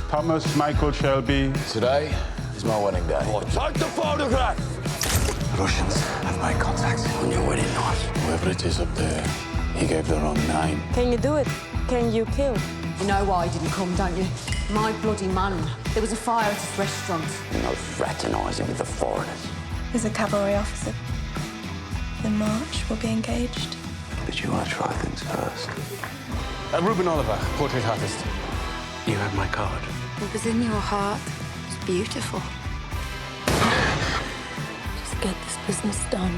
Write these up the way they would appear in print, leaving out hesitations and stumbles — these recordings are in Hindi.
Thomas Michael Shelby. Today is my wedding day. Oh, take the photograph! The Russians have made contact on your wedding night. Whoever it is up there, he gave the wrong name. Can you do it? Can you kill? You know why I didn't come, don't you? My bloody man. There was a fire at his restaurant. No fraternising with the foreigners. As a cavalry officer, the march will be engaged. But you want to try things first. Ruben Oliver, portrait artist. You had my card. What was in your heart was beautiful. Just get this business done.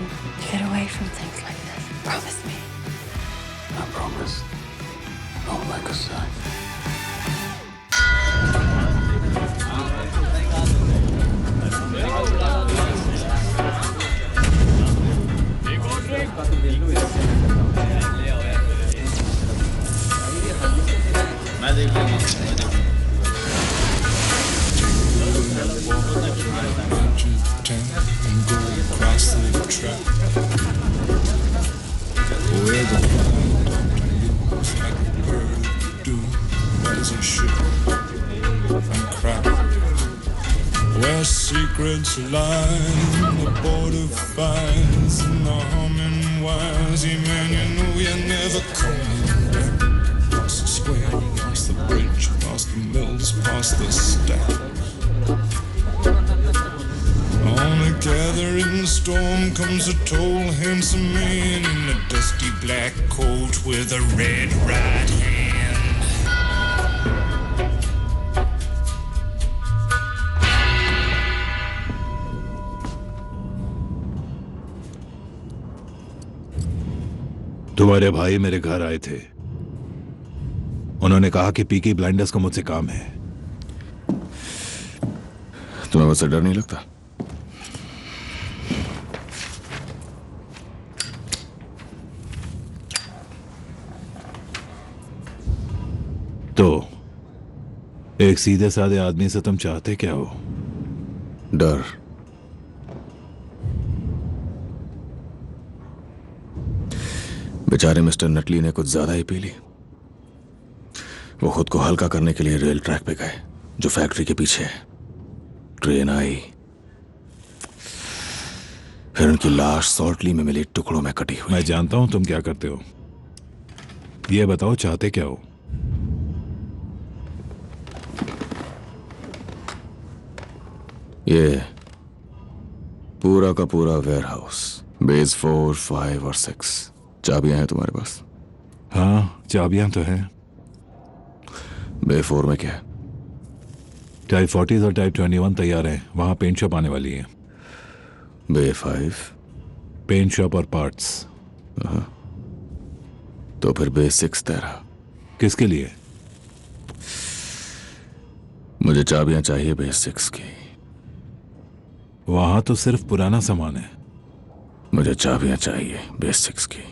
Get away from things like this. Promise me. I promise. I'll make us safe. And go across the track. Where the blind like a bird do as a ship and crack. Where secrets lie, the border finds and the humming wires. Yeah, man, you know you're never coming back. Past the square, past the bridge, past the mills, past the stack. On a gathering storm comes a tall, handsome man in a dusty black coat with a red right hand. तुम्हारे भाई मेरे घर आए थे। उन्होंने कहा कि पीकी ब्लाइंडर्स को मुझसे काम है। तुम्हें मुझसे डर नहीं लगता? तो एक सीधे साधे आदमी से तुम चाहते क्या हो? डर। बेचारे मिस्टर नटली ने कुछ ज्यादा ही पी ली। वो खुद को हल्का करने के लिए रेल ट्रैक पे गए जो फैक्ट्री के पीछे है। ट्रेन आई, फिर उनकी लाश सॉल्टली में मिली टुकड़ों में कटी हुई। मैं जानता हूं तुम क्या करते हो। ये बताओ चाहते क्या हो? ये पूरा का पूरा वेयरहाउस, बेस 4, 5 और 6। चाबियां हैं तुम्हारे पास? हाँ, चाबियां तो हैं। बे 4 में क्या है? टाइप 40 और टाइप 21 तैयार हैं। वहां पेंट शॉप आने वाली है। बे 5? पेंट शॉप और पार्ट्स। तो फिर बे 6 तेरा। किसके लिए? मुझे चाबियां चाहिए बे 6 की। वहां तो सिर्फ पुराना सामान है। मुझे चाबियां चाहिए बे 6 की।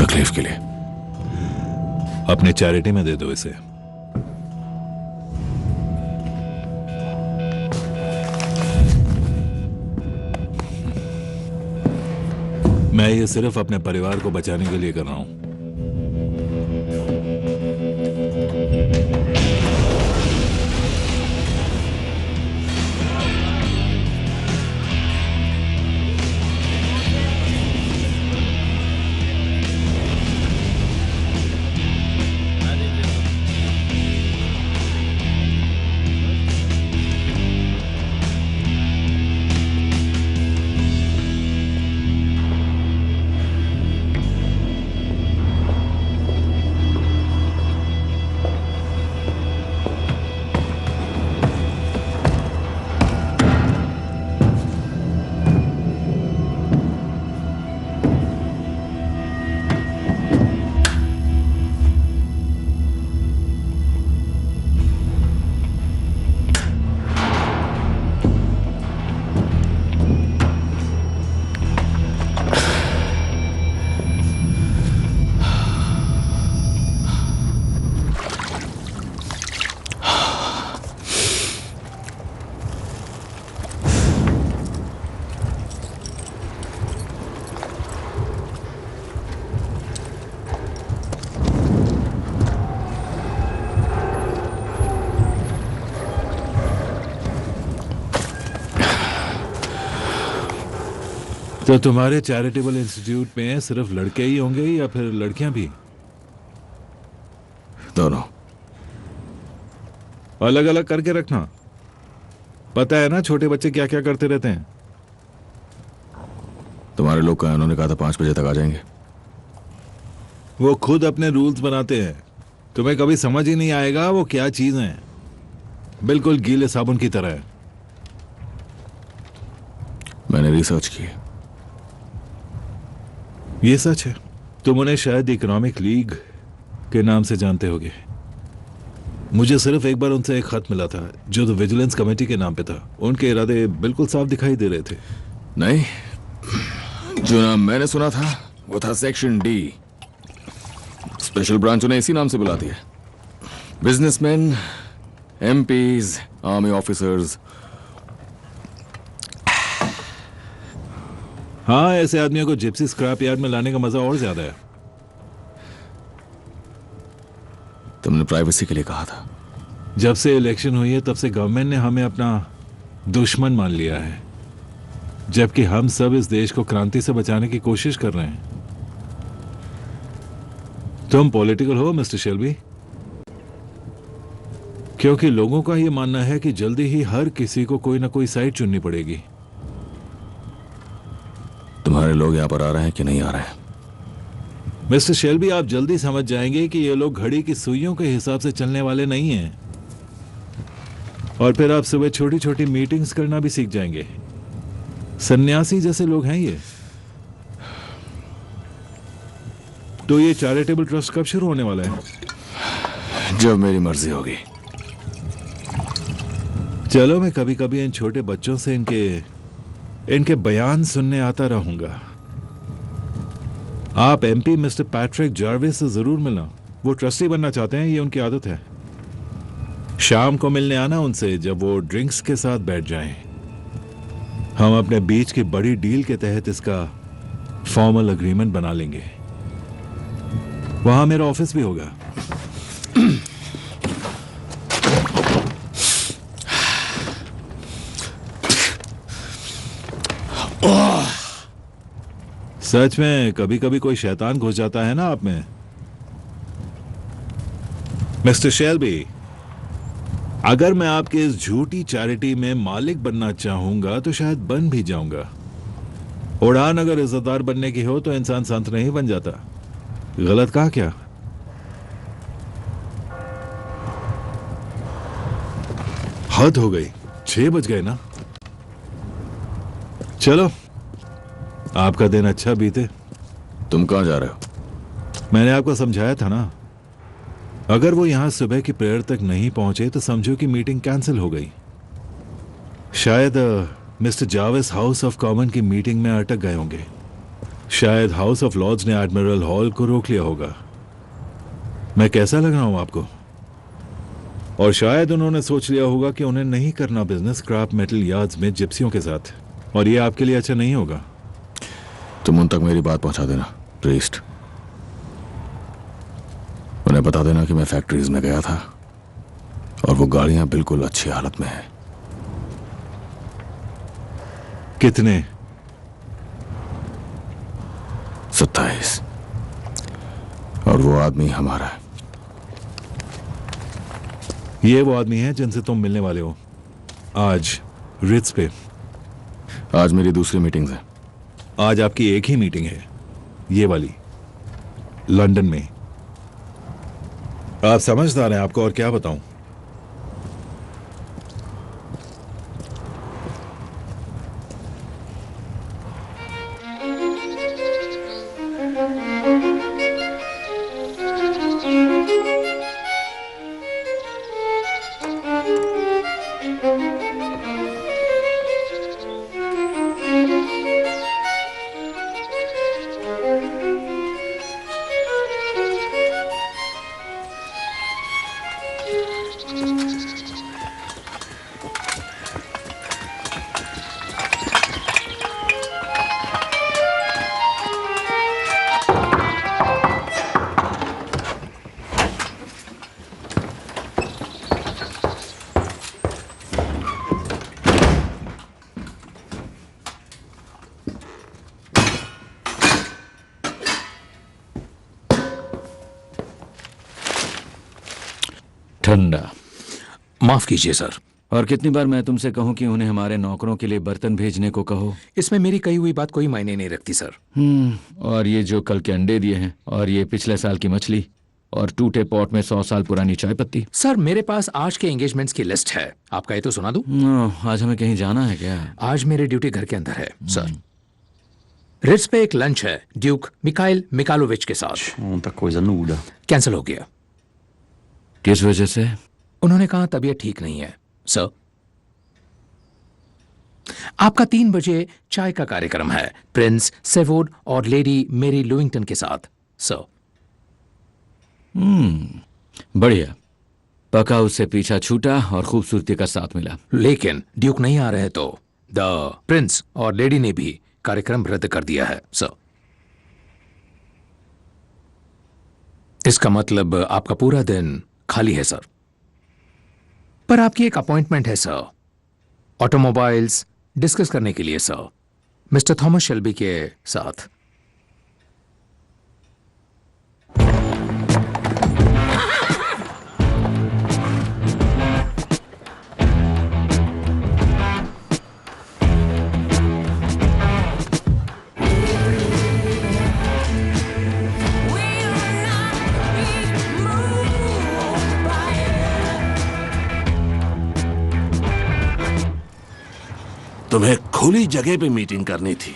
तकलीफ के लिए अपने चैरिटी में दे दो इसे। मैं ये सिर्फ अपने परिवार को बचाने के लिए कर रहा हूं। तो तुम्हारे चैरिटेबल इंस्टीट्यूट में सिर्फ लड़के ही होंगे या फिर लड़कियां भी? दोनों। अलग अलग करके रखना। पता है ना छोटे बच्चे क्या क्या करते रहते हैं। तुम्हारे लोग का उन्होंने कहा था 5 बजे तक आ जाएंगे। वो खुद अपने रूल्स बनाते हैं, तुम्हें कभी समझ ही नहीं आएगा वो क्या चीज है। बिल्कुल गीले साबुन की तरह है। मैंने रिसर्च की। ये सच है। तुम उन्हें शायद इकोनॉमिक लीग के नाम से जानते होगे। मुझे सिर्फ एक बार उनसे एक खत मिला था जो द विजिलेंस कमेटी के नाम पे था। उनके इरादे बिल्कुल साफ दिखाई दे रहे थे। नहीं, जो नाम मैंने सुना था वो था सेक्शन डी। स्पेशल ब्रांच उन्हें इसी नाम से बुलाती है। Businessman, MPs, army officers. हाँ, ऐसे आदमियों को जिप्सी स्क्रैप यार्ड में लाने का मजा और ज्यादा है। तुमने प्राइवेसी के लिए कहा था। जब से इलेक्शन हुई है तब से गवर्नमेंट ने हमें अपना दुश्मन मान लिया है, जबकि हम सब इस देश को क्रांति से बचाने की कोशिश कर रहे हैं। तुम पॉलिटिकल हो मिस्टर शेल्बी? क्योंकि लोगों का यह मानना है कि जल्दी ही हर किसी को कोई ना कोई साइड चुननी पड़ेगी। तुम्हारे लोग यहां पर आ रहे हैं कि नहीं आ रहे हैं? मिस्टर शेल्बी, आप जल्दी समझ जाएंगे कि ये लोग घड़ी की सुइयों के हिसाब से चलने वाले नहीं हैं। और फिर आप सुबह छोटी छोटी मीटिंग्स करना भी सीख जाएंगे। सन्यासी जैसे लोग हैं ये। तो ये चैरिटेबल ट्रस्ट कब शुरू होने वाला है? जब मेरी मर्जी होगी। चलो, मैं कभी कभी इन छोटे बच्चों से इनके बयान सुनने आता रहूंगा। आप एमपी मिस्टर पैट्रिक जार्विस से जरूर मिलना। वो ट्रस्टी बनना चाहते हैं, ये उनकी आदत है। शाम को मिलने आना उनसे जब वो ड्रिंक्स के साथ बैठ जाएं। हम अपने बीच की बड़ी डील के तहत इसका फॉर्मल एग्रीमेंट बना लेंगे। वहां मेरा ऑफिस भी होगा। सच में कभी कभी कोई शैतान घुस जाता है ना आप में। मिस्टर शेल्बी, अगर मैं आपके इस झूठी चैरिटी में मालिक बनना चाहूंगा तो शायद बन भी जाऊंगा। उड़ान अगर इज्जतदार बनने की हो तो इंसान संत नहीं बन जाता। गलत कहा क्या? हद हो गई। 6 बज गए ना। चलो, आपका दिन अच्छा बीते। तुम कहां जा रहे हो? मैंने आपको समझाया था ना, अगर वो यहां सुबह की प्रेयर तक नहीं पहुंचे तो समझो कि मीटिंग कैंसिल हो गई। शायद मिस्टर जाविस हाउस ऑफ कॉमन की मीटिंग में अटक गए होंगे। शायद हाउस ऑफ लॉर्ड्स ने एडमिरल हॉल को रोक लिया होगा। मैं कैसा लग रहा हूं आपको? और शायद उन्होंने सोच लिया होगा कि उन्हें नहीं करना बिजनेस स्क्रैप मेटल यार्ड्स में जिप्सियों के साथ, और ये आपके लिए अच्छा नहीं होगा। तुम उन तक मेरी बात पहुंचा देना, प्रीस्ट। उन्हें बता देना कि मैं फैक्ट्रीज में गया था और वो गाड़ियां बिल्कुल अच्छी हालत में हैं। कितने? 27। और वो आदमी हमारा है। ये वो आदमी है जिनसे तुम मिलने वाले हो आज रिट्स पे। आज मेरी दूसरी मीटिंग्स है। आज आपकी एक ही मीटिंग है, ये वाली, लंदन में। आप समझदार हैं, आपको और क्या बताऊं। ठंडा। माफ कीजिए सर। और कितनी बार मैं तुमसे कहूं कि उन्हें हमारे नौकरों के लिए बर्तन भेजने को कहो? इसमें मेरी कही हुई बात कोई मायने नहीं रखती सर। और ये जो कल के अंडे दिए हैं, और ये पिछले साल की मछली, और टूटे पॉट में 100 साल पुरानी चाय पत्ती। सर मेरे पास आज के एंगेजमेंट्स की लिस्ट है, आपका ये तो सुना दूं? आज हमें कहीं जाना है क्या? आज मेरी ड्यूटी घर के अंदर है सर। रिट्स पे एक लंच है ड्यूक मिखाइल मिकालोविच के साथ। कैंसिल हो गया। किस वजह से? उन्होंने कहा तबीयत ठीक नहीं है सर। आपका 3 बजे चाय का कार्यक्रम है प्रिंस सेवोड और लेडी मेरी लुइंगटन के साथ सर। बढ़िया। पका उससे पीछा छूटा और खूबसूरती का साथ मिला। लेकिन ड्यूक नहीं आ रहे तो द प्रिंस और लेडी ने भी कार्यक्रम रद्द कर दिया है सर। इसका मतलब आपका पूरा दिन खाली है सर। पर आपकी एक अपॉइंटमेंट है सर, ऑटोमोबाइल्स डिस्कस करने के लिए सर, मिस्टर थॉमस शेल्बी के साथ। तुम्हें खुली जगह पे मीटिंग करनी थी,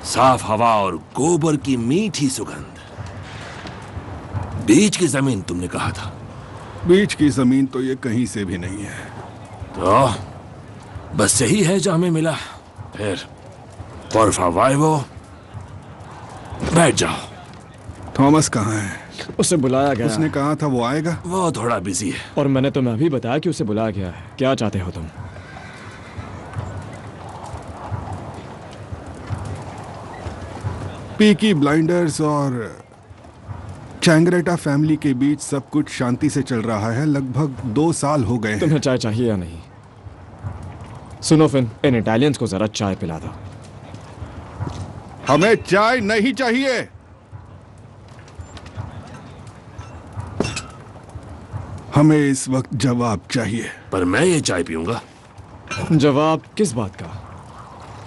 साफ हवा और गोबर की मीठी सुगंध। बीच की जमीन तुमने कहा था। बीच की जमीन तो ये कहीं से भी नहीं है। तो बस यही है जो हमें मिला। फिर por favor, बैठ जाओ। थॉमस कहाँ है? उसे बुलाया गया। उसने कहा था वो आएगा। वो थोड़ा बिजी है। और मैंने तुम्हें अभी बताया कि उसे बुलाया गया है। क्या चाहते हो तुम? पीकी ब्लाइंडर्स और चैंग्रेटा फैमिली के बीच सब कुछ शांति से चल रहा है। लगभग 2 साल हो गए हैं। तुम्हें चाय चाहिए या नहीं? सुनो फिन, इन इटालियंस को जरा चाय पिला दो। हमें चाय नहीं चाहिए। हमें इस वक्त जवाब चाहिए। पर मैं ये चाय पीऊंगा। जवाब किस बात का?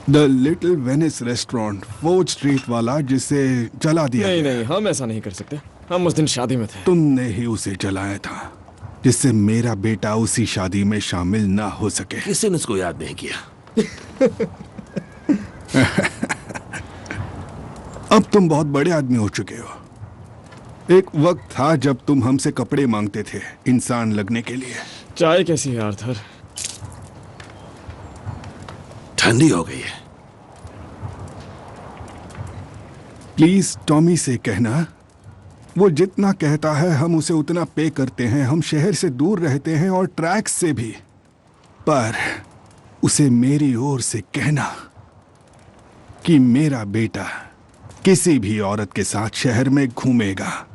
The little Venice restaurant, 4th street वाला, जिसे जला दिया। नहीं, हम ऐसा नहीं कर सकते। हम उस दिन शादी में थे। तुमने ही उसे जलाया था, जिससे मेरा बेटा उसी शादी में शामिल ना हो सके। किसी ने उसको याद नहीं किया। अब तुम बहुत बड़े आदमी हो चुके हो। एक वक्त था जब तुम हमसे कपड़े मांगते थे इंसान लगने के लिए। चाय कैसी है आर्थर? ठंडी हो गई है। प्लीज टॉमी से कहना, वो जितना कहता है हम उसे उतना पे करते हैं। हम शहर से दूर रहते हैं और ट्रैक्स से भी। पर उसे मेरी ओर से कहना कि मेरा बेटा किसी भी औरत के साथ शहर में घूमेगा,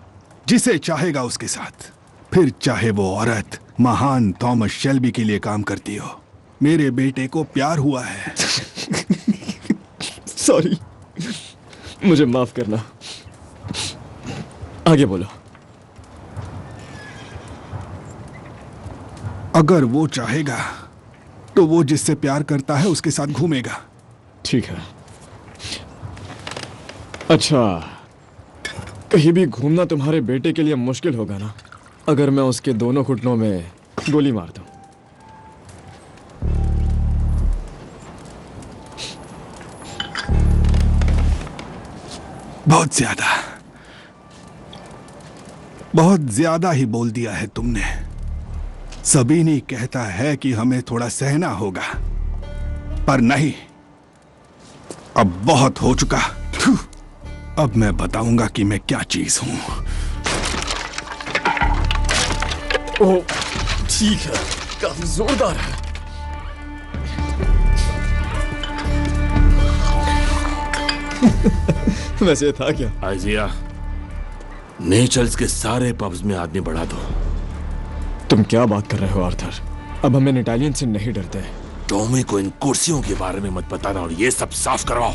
जिसे चाहेगा उसके साथ, फिर चाहे वो औरत महान थॉमस शेल्बी के लिए काम करती हो। मेरे बेटे को प्यार हुआ है। सॉरी, मुझे माफ करना। आगे बोलो। अगर वो चाहेगा तो वो जिससे प्यार करता है उसके साथ घूमेगा। ठीक है। अच्छा, कहीं भी घूमना तुम्हारे बेटे के लिए मुश्किल होगा ना, अगर मैं उसके दोनों घुटनों में गोली मार दूं? बहुत ज्यादा ही बोल दिया है तुमने। सबीनी कहता है कि हमें थोड़ा सहना होगा, पर नहीं, अब बहुत हो चुका। अब मैं बताऊंगा कि मैं क्या चीज हूं। ओह, ठीक है, काफी जोरदार है। वैसे था क्या? आइजिया, नेचर्स के सारे पब्स में आदमी बढ़ा दो। तुम क्या बात कर रहे हो आर्थर? अब हम इन इटालियन से नहीं डरते। टॉमी को इन कुर्सियों के बारे में मत बताना और ये सब साफ करवाओ।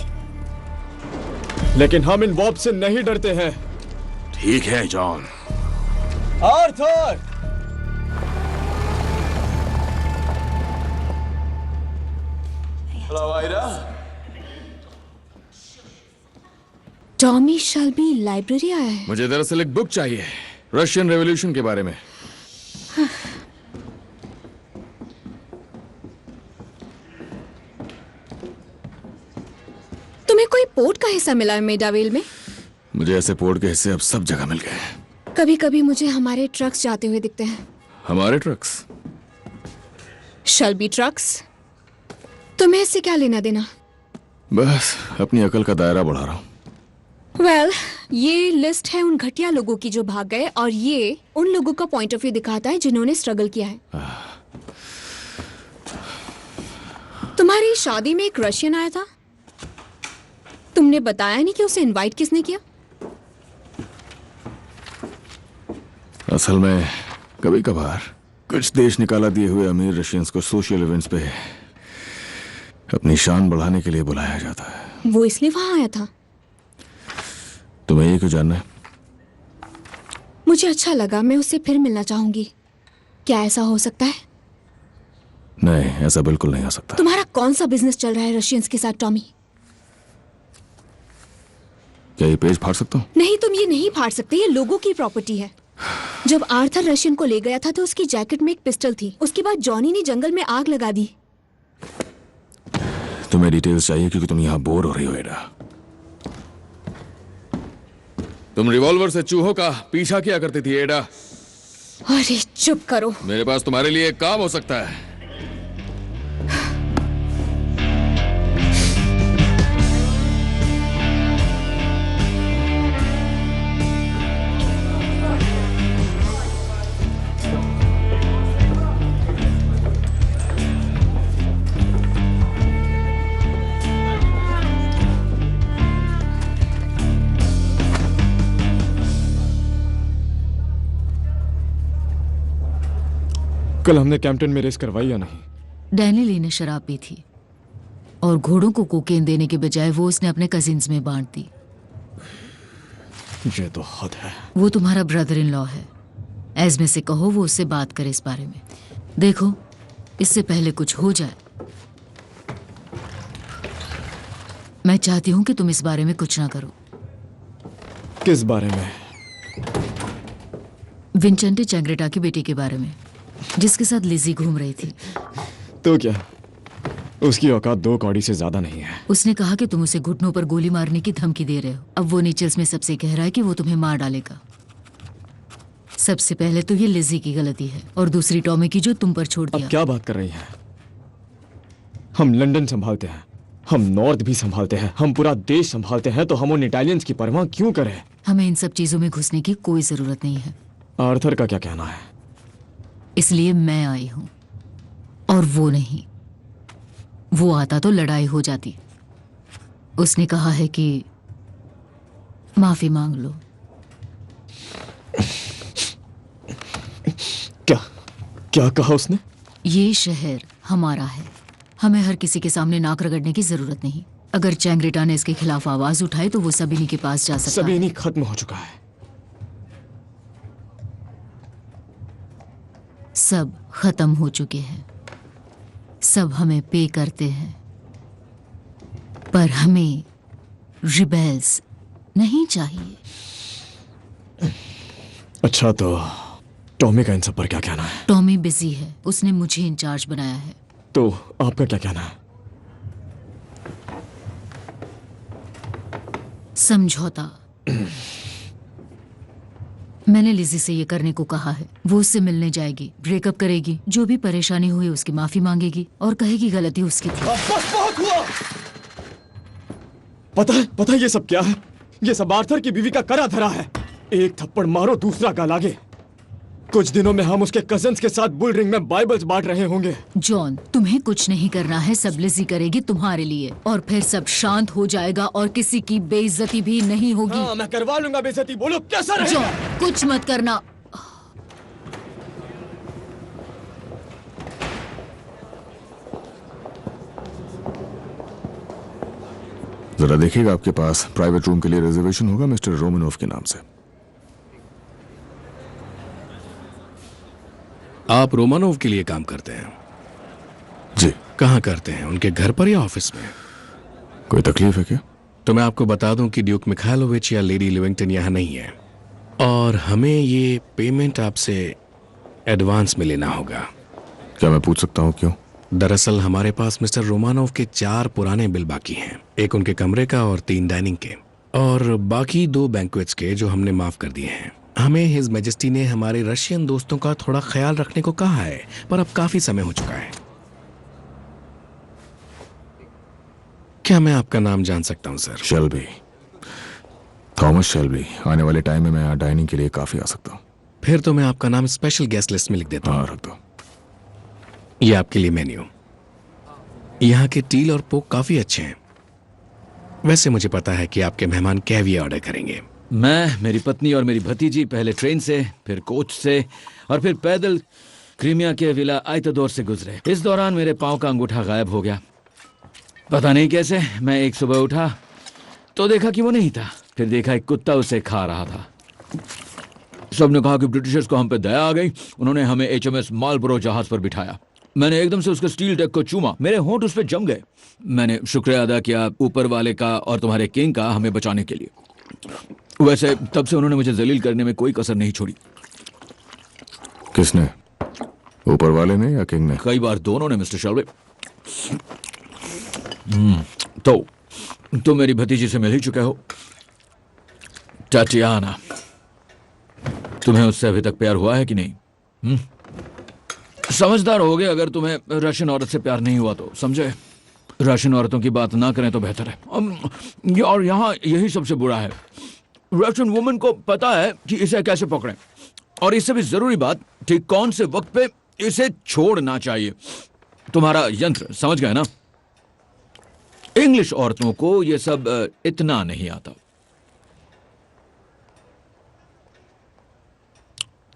लेकिन हम इन वॉब से नहीं डरते हैं। ठीक है John. Arthur! Hello, Ida. Tommy Shelby library आया है। मुझे दरअसल एक बुक चाहिए रशियन रेवोल्यूशन के बारे में। तुम्हें कोई पोर्ट का हिस्सा मिला है मेडावेल में? मुझे ऐसे पोर्ट के हिस्से अब सब जगह मिल गए। कभी कभी मुझे हमारे ट्रक्स जाते हुए दिखते हैं। हमारे ट्रक्स? Shelby trucks. तुम्हें इससे क्या लेना देना? बस अपनी अकल का दायरा बढ़ा रहा हूँ। ये लिस्ट है उन घटिया लोगों की जो भाग गए, और ये उन लोगों का पॉइंट ऑफ व्यू दिखाता है जिन्होंने स्ट्रगल किया है। तुम्हारी शादी में एक रशियन आया था, तुमने बताया नहीं कि उसे इनवाइट किसने किया? असल में कभी कभार कुछ देश निकाला दिए हुए अमीर रशियंस को सोशल इवेंट्स पे अपनी शान बढ़ाने के लिए बुलाया जाता है। वो इसलिए वहां आया था? तुम्हें ये क्यों जानना है? मुझे अच्छा लगा, मैं उससे फिर मिलना चाहूंगी। क्या ऐसा हो सकता है? नहीं, ऐसा बिल्कुल नहीं हो सकता। तुम्हारा कौन सा बिजनेस चल रहा है रशियंस के साथ, टॉमी? क्या ये पेज फाड़ सकता हूँ? नहीं, तुम ये नहीं फाड़ सकते, ये लोगों की प्रॉपर्टी है। जब आर्थर रशियन को ले गया था तो उसकी जैकेट में एक पिस्टल थी। उसके बाद जॉनी ने जंगल में आग लगा दी। तुम्हें डिटेल्स चाहिए क्योंकि तुम यहाँ बोर हो रही हो एडा। तुम रिवॉल्वर से चूहों का पीछा किया करती थी एडा। अरे चुप करो। मेरे पास तुम्हारे लिए एक काम हो सकता है। कल हमने कैंपटन में रेस करवाई या नहीं? डैनियली ने शराब पी थी और घोड़ों को कोकेन देने के बजाय वो उसने अपने कजिन्स में बांट दी। ये तो हद है। वो तुम्हारा ब्रदर इन लॉ है। एज़मे से कहो वो उससे बात करे इस बारे में। देखो, इससे पहले कुछ हो जाए, मैं चाहती हूं कि तुम इस बारे में कुछ ना करो। किस बारे में? विंचेंटे चैंग्रेटा की बेटी के बारे में, जिसके साथ लिजी घूम रही थी। तो क्या उसकी औकात 2 कौड़ी से ज्यादा नहीं है? उसने कहा कि तुम उसे घुटनों पर गोली मारने की धमकी दे रहे हो। अब वो नीचल्स में सबसे कह रहा है कि वो तुम्हें मार डालेगा। सबसे पहले तो ये लिजी की गलती है और दूसरी टॉमी की जो तुम पर छोड़ दिया। अब क्या बात कर रही है? हम लंदन संभालते हैं, हम नॉर्थ भी संभालते हैं, हम पूरा देश संभालते हैं, तो हम उन इटालियंस की परवाह क्यों करें? हमें इन सब चीजों में घुसने की कोई जरूरत नहीं है। आर्थर का क्या कहना है? इसलिए मैं आई हूं और वो नहीं। वो आता तो लड़ाई हो जाती। उसने कहा है कि माफी मांग लो। क्या कहा उसने? ये शहर हमारा है, हमें हर किसी के सामने नाक रगड़ने की जरूरत नहीं। अगर चैंग्रेटा ने इसके खिलाफ आवाज उठाई तो वो सबिनी के पास जा सकता है। सबिनी खत्म हो चुका है। सब खत्म हो चुके हैं, सब हमें पे करते हैं, पर हमें रिबेल्स नहीं चाहिए। अच्छा, तो टॉमी का इन सब पर क्या कहना है? टॉमी बिजी है, उसने मुझे इंचार्ज बनाया है। तो आपका क्या कहना है? समझौता। मैंने लिजी से ये करने को कहा है। वो उससे मिलने जाएगी, ब्रेकअप करेगी, जो भी परेशानी हुई उसकी माफी मांगेगी और कहेगी गलती उसकी थी। बस बहुत हुआ। पता है ये सब क्या है? ये सब आर्थर की बीवी का करा धरा है। एक थप्पड़ मारो, दूसरा गाल आगे। कुछ दिनों में हम उसके कजन्स के साथ बुल रिंग में बाइबल्स बांट रहे होंगे। जॉन, तुम्हें कुछ नहीं करना है, सब लिजी करेगी तुम्हारे लिए और फिर सब शांत हो जाएगा और किसी की बेइज्जती भी नहीं होगी। हाँ, मैं करवा लूंगा बेइज्जती। बोलो कैसा रहेगा? जॉन, कुछ मत करना। जरा देखिएगा, आपके पास प्राइवेट रूम के लिए रिजर्वेशन होगा मिस्टर रोमनोव के नाम से। आप रोमानोव के लिए काम करते हैं? जी, कहाँ करते हैं, उनके घर पर या ऑफिस में? कोई तकलीफ है क्या? तो मैं आपको बता दूं कि ड्यूक मिखाइलोविच या लेडी लिविंगटन यहाँ नहीं है, और हमें ये पेमेंट आपसे एडवांस में लेना होगा। क्या मैं पूछ सकता हूँ क्यों? दरअसल हमारे पास मिस्टर रोमानोव के 4 पुराने बिल बाकी हैं, एक उनके कमरे का और 3 डाइनिंग के, और बाकी 2 बैंक्वेट्स के जो हमने माफ कर दिए हैं। हमें हिज मैजेस्टी ने हमारे रशियन दोस्तों का थोड़ा ख्याल रखने को कहा है, पर अब काफी समय हो चुका है। क्या मैं आपका नाम जान सकता हूँ सर? Shelby, Thomas Shelby. आने वाले टाइम में मैं यहाँ डाइनिंग के लिए काफी आ सकता हूँ। फिर तो मैं आपका नाम स्पेशल गेस्ट लिस्ट में लिख देता हूँ। हाँ, रख दो। ये आपके लिए मेन्यू। यहाँ के टील और पोक काफी अच्छे हैं। वैसे मुझे पता है कि आपके मेहमान कैवियर ऑर्डर करेंगे। मैं, मेरी पत्नी और मेरी भतीजी पहले ट्रेन से, फिर कोच से और फिर पैदल क्रीमिया के विला आयतदोर से गुजरे। इस दौरान मेरे पांव का अंगूठा गायब हो गया। पता नहीं कैसे। मैं एक सुबह उठा तो देखा कि वो नहीं था। फिर देखा एक कुत्ता उसे खा रहा था। सबने कहा कि ब्रिटिशर्स को हम पे दया आ गई। उन्होंने हमें HMS मालब्रो जहाज पर बिठाया। मैंने एकदम से उसके स्टील डेक को चूमा। मेरे होंठ उस पर जम गए। मैंने शुक्रिया अदा किया ऊपर वाले का और तुम्हारे किंग का हमें बचाने के लिए। वैसे तब से उन्होंने मुझे जलील करने में कोई कसर नहीं छोड़ी। किसने? ऊपर वाले ने या किंग ने? कई बार दोनों ने मिस्टर शेल्बी। तो मेरी भतीजी से मिल ही चुके हो, टाटियाना। तुम्हें उससे अभी तक प्यार हुआ है कि नहीं? समझदार होगे अगर तुम्हें रशियन औरत से प्यार नहीं हुआ तो, समझे? रशियन औरतों की बात ना करें तो बेहतर है। और यहाँ यही सबसे बुरा है। रशियन वुमन को पता है कि इसे कैसे पकड़ें, और इससे भी जरूरी बात, ठीक कौन से वक्त पे इसे छोड़ना चाहिए। तुम्हारा यंत्र, समझ गए ना? इंग्लिश औरतों को यह सब इतना नहीं आता।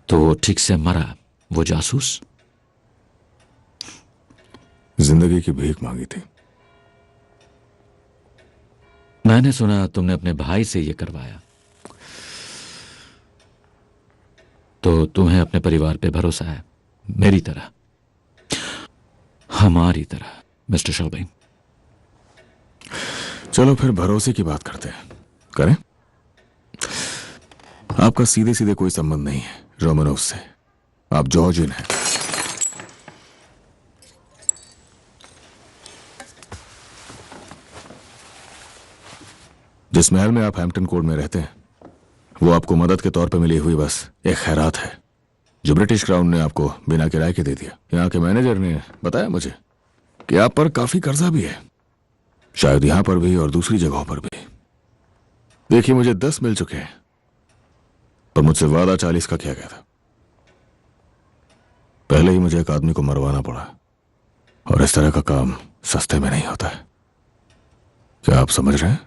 तो वो ठीक से मरा, वो जासूस? जिंदगी की भीख मांगी थी। मैंने सुना तुमने अपने भाई से ये करवाया। तो तुम्हें अपने परिवार पे भरोसा है, मेरी तरह, हमारी तरह, मिस्टर शेल्बी। चलो फिर भरोसे की बात करते हैं। करें? आपका सीधे सीधे कोई संबंध नहीं है रोमानोव से। आप जॉर्जियन हैं। जिस महल में आप हैम्पटन कोर्ट में रहते हैं, वो आपको मदद के तौर पे मिली हुई बस एक खैरात है, जो ब्रिटिश क्राउन ने आपको बिना किराए के दे दिया। यहाँ के मैनेजर ने बताया मुझे कि आप पर काफी कर्जा भी है, शायद यहां पर भी और दूसरी जगहों पर भी। देखिए, मुझे 10 मिल चुके हैं, पर मुझसे वादा 40 का किया गया था। पहले ही मुझे एक आदमी को मरवाना पड़ा, और इस तरह का काम सस्ते में नहीं होता है। क्या आप समझ रहे हैं?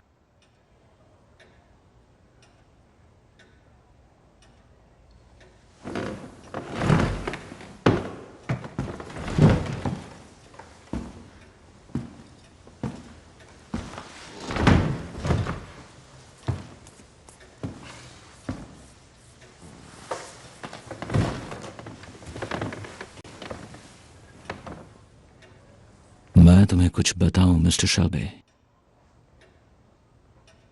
मैं तुम्हें कुछ बताऊं मिस्टर शेल्बी।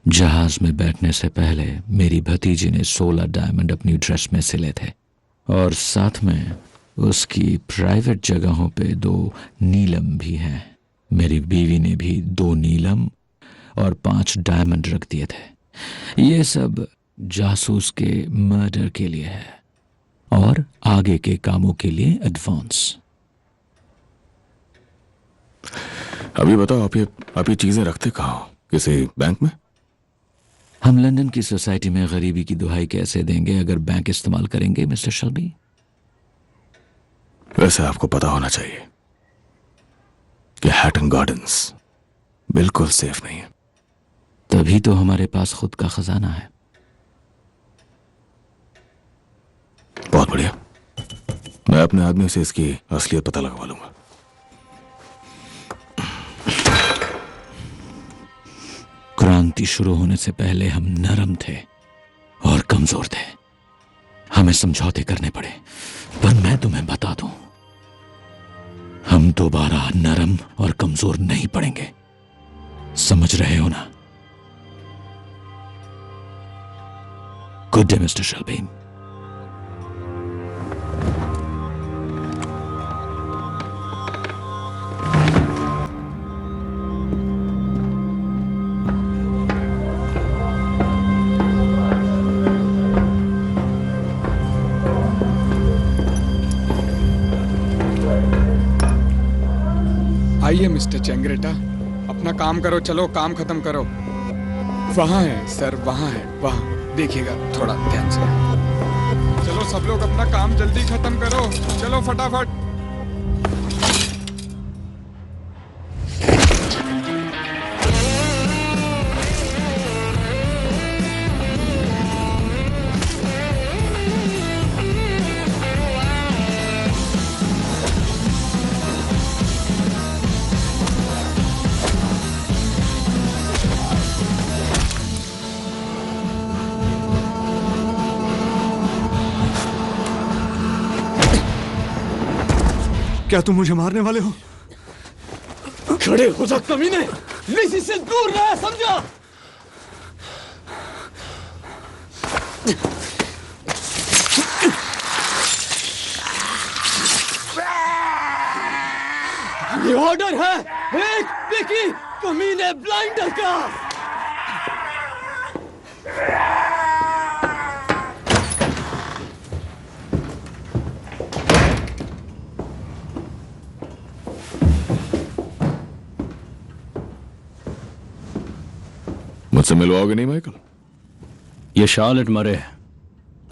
जहाज में बैठने से पहले मेरी भतीजी ने 16 डायमंड अपनी ड्रेस में सिले थे, और साथ में उसकी प्राइवेट जगहों पे 2 नीलम भी हैं। मेरी बीवी ने भी 2 नीलम और 5 डायमंड रख दिए थे। ये सब जासूस के मर्डर के लिए है और आगे के कामों के लिए एडवांस। अभी बताओ, आप ये चीजें रखते कहाँ हो? किसी बैंक में? हम लंदन की सोसाइटी में गरीबी की दुहाई कैसे देंगे अगर बैंक इस्तेमाल करेंगे मिस्टर शेल्बी? वैसे आपको पता होना चाहिए कि हैटन गार्डन्स बिल्कुल सेफ नहीं है। तभी तो हमारे पास खुद का खजाना है। बहुत बढ़िया, मैं अपने आदमी से इसकी असलियत पता लगवा लूंगा। क्रांति शुरू होने से पहले हम नरम थे और कमजोर थे। हमें समझौते करने पड़े, पर मैं तुम्हें बता दूं, हम दोबारा नरम और कमजोर नहीं पड़ेंगे, समझ रहे हो ना? Good day mister Shelby. आइए मिस्टर चेंगरेटा, अपना काम करो, चलो काम खत्म करो। वहाँ है सर, वहाँ है, वहाँ देखिएगा थोड़ा ध्यान से। चलो सब लोग अपना काम जल्दी खत्म करो, चलो फटाफट। क्या तुम मुझे मारने वाले हो? खड़े हो जा कमीने, लिसी से दूर रह, समझा? ये ऑर्डर है एक पिकी कमीने ब्लाइंडर का। मुझसे मिलवाओगे नहीं माइकल? ये शार्लेट मरे है,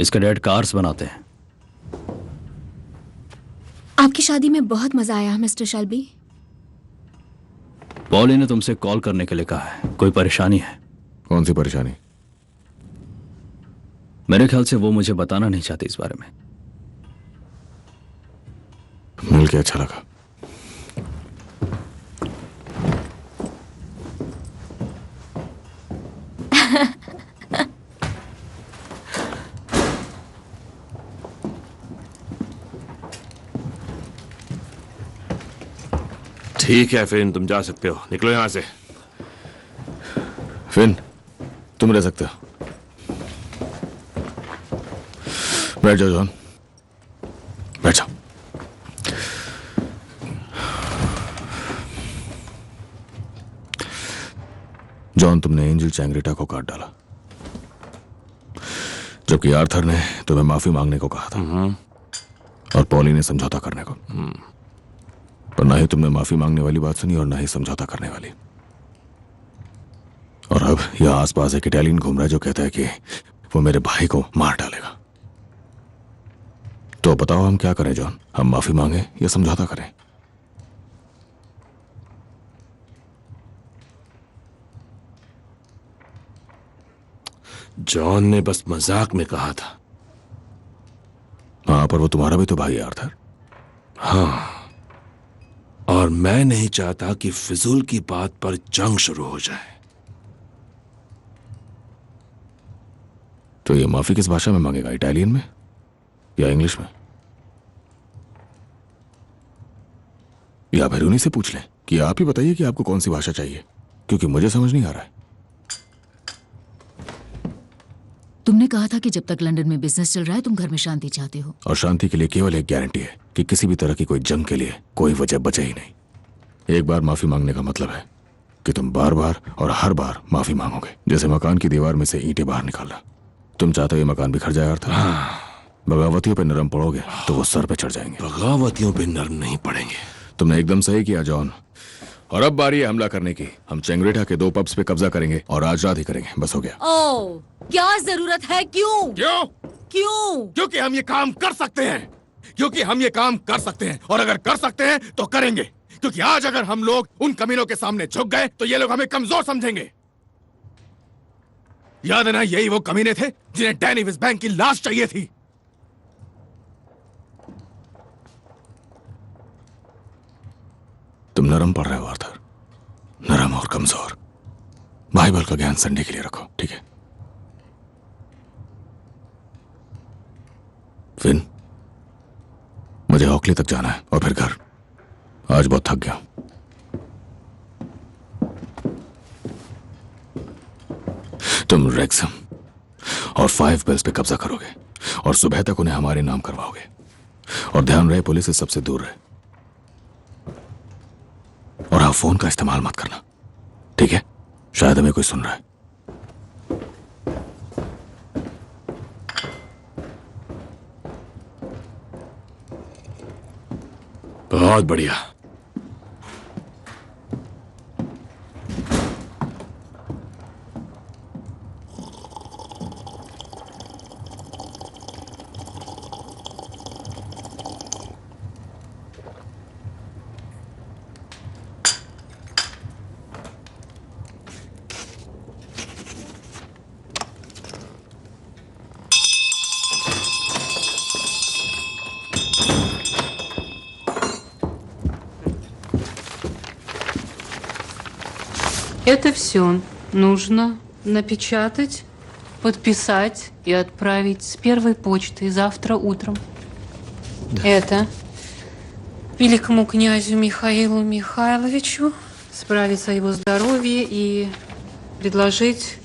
इसके डैड कार्स बनाते हैं। आपकी शादी में बहुत मजा आया मिस्टर शेल्बी। पॉली ने तुमसे कॉल करने के लिए कहा है, कोई परेशानी है? कौन सी परेशानी? मेरे ख्याल से वो मुझे बताना नहीं चाहती इस बारे में। मिल के अच्छा लगा। ठीक है फिन, तुम जा सकते हो, निकलो यहां से। फिन, तुम रह सकते हो। बैठ जाओ जॉन, बैठ जाओ। जॉन, तुमने एंजल चैंग्रेटा को काट डाला, जबकि आर्थर ने तुम्हें माफी मांगने को कहा था और पॉली ने समझौता करने को। पर ना ही तुमने माफी मांगने वाली बात सुनी और ना ही समझौता करने वाली। और अब यह आसपास एक इटालियन घूम रहा है जो कहता है कि वो मेरे भाई को मार डालेगा। तो बताओ हम क्या करें जॉन? हम माफी मांगे या समझौता करें? जॉन ने बस मजाक में कहा था। हाँ, पर वो तुम्हारा भी तो भाई है आर्थर। हाँ, और मैं नहीं चाहता कि फिजूल की बात पर जंग शुरू हो जाए। तो ये माफी किस भाषा में मांगेगा? इटालियन में या इंग्लिश में? या फिर उन्हीं से पूछ लें कि आप ही बताइए कि आपको कौन सी भाषा चाहिए, क्योंकि मुझे समझ नहीं आ रहा है। तुमने कहा था कि जब तक लंदन में बिजनेस चल रहा है तुम घर में शांति चाहते हो। और शांति के लिए केवल एक गारंटी है कि किसी भी तरह की कोई जंग के लिए कोई वजह बचे ही नहीं। एक बार माफी मांगने का मतलब है कि तुम बार बार और हर बार माफी मांगोगे, जैसे मकान की दीवार में से ईंटें बाहर निकालना। तुम चाहते हो ये मकान बिखर जाए अर्थात? बगावतियों पे नरम पड़ोगे तो वो सर पे चढ़ जाएंगे। बगावतियों पे नरम नहीं पड़ेंगे। तुमने एकदम सही किया जॉन। और अब बारी है हमला करने की। हम चेंगरेटा के 2 पब्स पे कब्जा करेंगे और आज रात ही करेंगे, बस हो गया। ओह, क्या जरूरत है? क्यों? क्यों? क्योंकि हम ये काम कर सकते हैं। क्योंकि हम ये काम कर सकते हैं, और अगर कर सकते हैं तो करेंगे। क्योंकि आज अगर हम लोग उन कमीनों के सामने झुक गए तो ये लोग हमें कमजोर समझेंगे। याद है ना, यही वो कमीने थे जिन्हें डैनी विस्बैंक की लाश चाहिए थी। तुम नरम पड़ रहे हो आर्थर, नरम और कमजोर। बाइबल का ज्ञान संडे के लिए रखो, ठीक है? फिन, मुझे हॉकली तक जाना है और फिर घर। आज बहुत थक गया। तुम रेक्सम और 5 बेल्स पे कब्जा करोगे और सुबह तक उन्हें हमारे नाम करवाओगे। और ध्यान रहे पुलिस से सबसे दूर रहे। और हाँ, फोन का इस्तेमाल मत करना, ठीक है? शायद हमें कोई सुन रहा है। बहुत बढ़िया। Это все нужно напечатать, подписать и отправить с первой почтой завтра утром. Да. Это великому князю Михаилу Михайловичу справиться о его здоровье и предложить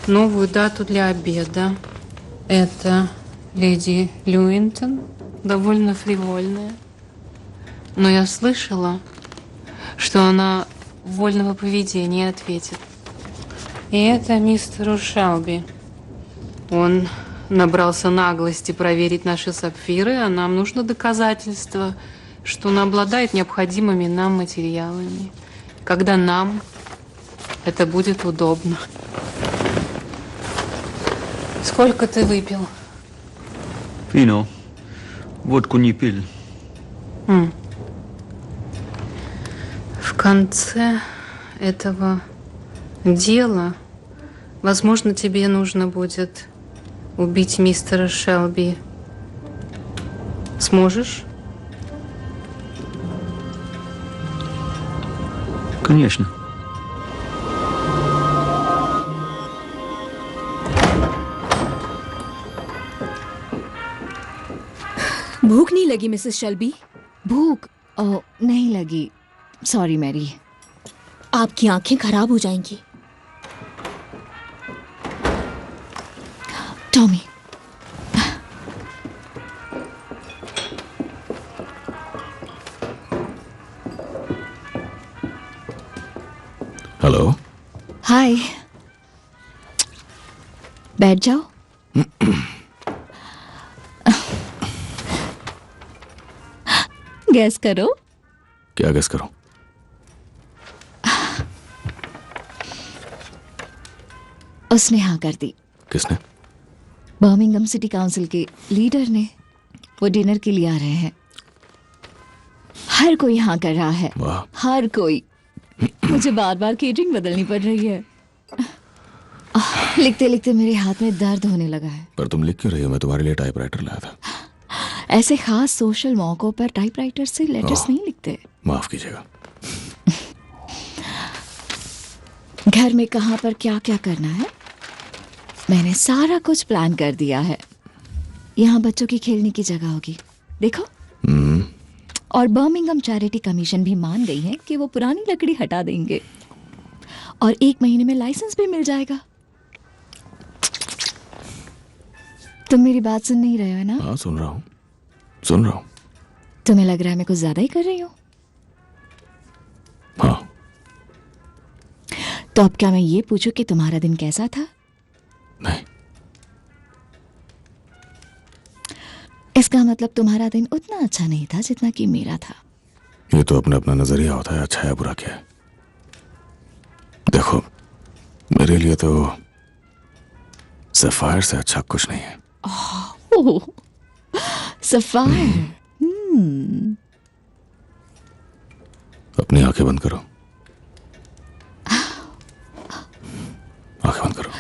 новую дату для обеда. Это леди Люинтон, довольно фривольная. Но я слышала, что она вольного поведения ответит. И это мистеру Шелби. Он набрался наглости проверить наши сапфиры, а нам нужно доказательство, что он обладает необходимыми нам материалами. Когда нам это будет удобно. Сколько ты выпил? Вино. Водку не пил. В конце этого дела, возможно, тебе нужно будет убить мистера Шелби. Сможешь? Конечно. भूख नहीं लगी मिसेस शेल्बी? भूख नहीं लगी। Sorry Mary. आपकी आंखें खराब हो जाएंगी। Tommy, hello. हाय। बैठ जाओ। गैस करो। क्या गैस करो? उसने हाँ कर दी। किसने? बर्मिंघम सिटी काउंसिल के लीडर ने। वो डिनर के लिए आ रहे हैं। हर कोई हाँ कर रहा है। हर कोई। मुझे बार बार केटरिंग बदलनी पड़ रही है। लिखते लिखते मेरे हाथ में दर्द होने लगा है। पर तुम लिख क्यों रही हो? मैं तुम्हारे लिए टाइपराइटर लाया था। ऐसे खास सोशल मौकों पर टाइपराइटर से लेटर्स नहीं लिखते। माफ कीजिएगा। घर में कहाँ पर क्या क्या करना है मैंने सारा कुछ प्लान कर दिया है। यहाँ बच्चों की खेलने की जगह होगी, देखो। और बर्मिंघम चैरिटी कमीशन भी मान गई है कि वो पुरानी लकड़ी हटा देंगे और 1 महीने में लाइसेंस भी मिल जाएगा। तुम मेरी बात सुन नहीं रहे हो ना? हाँ, सुन रहा हूँ, सुन रहा हूँ। तुम्हें लग रहा है मैं कुछ ज्यादा ही कर रही हूँ? हाँ। तो अब क्या मैं ये पूछूं कि तुम्हारा दिन कैसा था? नहीं। इसका मतलब तुम्हारा दिन उतना अच्छा नहीं था जितना कि मेरा था। ये तो अपना अपना नजरिया होता है, अच्छा है बुरा क्या है। देखो, मेरे लिए तो सफायर से अच्छा कुछ नहीं है। सफायर। अपनी आंखें बंद करो। आंखें बंद करो।